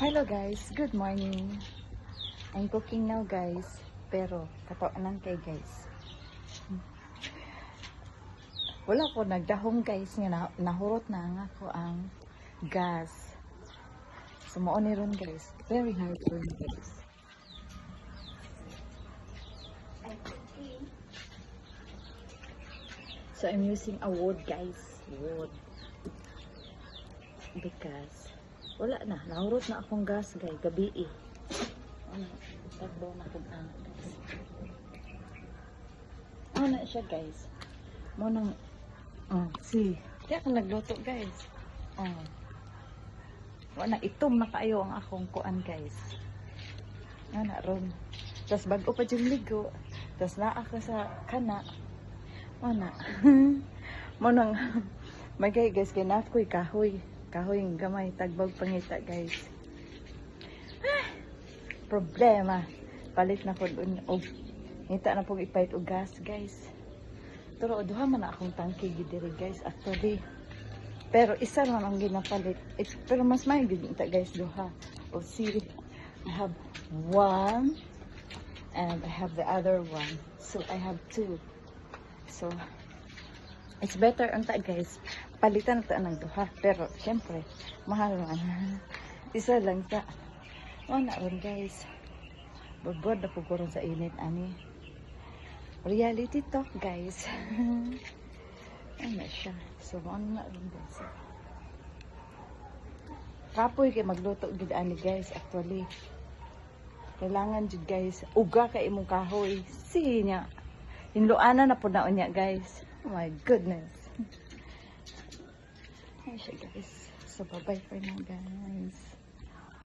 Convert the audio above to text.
Hello guys, good morning. I'm cooking now guys. Pero katawanan kay guys. Wala ko nagdahong guys nga nahurot na nga ko ang gas. Sumuo ni ron guys. Very hard for me guys. So I'm using a wood guys. Wood. Because wala na, nahurot na akong gas guys, gabi eh. Ano, tagbaw na kong anak guys. Ano na siya guys. Munang, see, kaya ka nagluto guys. Wala, itom na kayo ang akong kuan guys. Ano ron. Tapos bago pa yung ligo. Tapos naa ka sa kana. Wala. Munang, magay guys, kinakoy kahoy. Kahoy yung gamay, tagbag pangita guys. Problema. Palit na po doon. Ngita na pong ipait o gas guys. Pero duha man na akong tangke gidiri guys actually. Pero isa lang ang ginapalit. Pero mas may ginita guys duha. O see, I have one and I have the other one. So I have two. So it's better unta guys. Palitan ito ng duha. Pero, syempre, mahal man. Isa lang sa. Wala rin, guys. Babod na po ko sa init, ani. Reality talk, guys. Ano siya. So, ano na rin, guys. Kapoy kay magluto, gid ani, guys. Actually, kailangan dyan, guys. Uga kay imong kahoy. Sige niya. Hinluanan na po na niya, guys. Oh my goodness. Ay siya guys. So bye bye for now guys.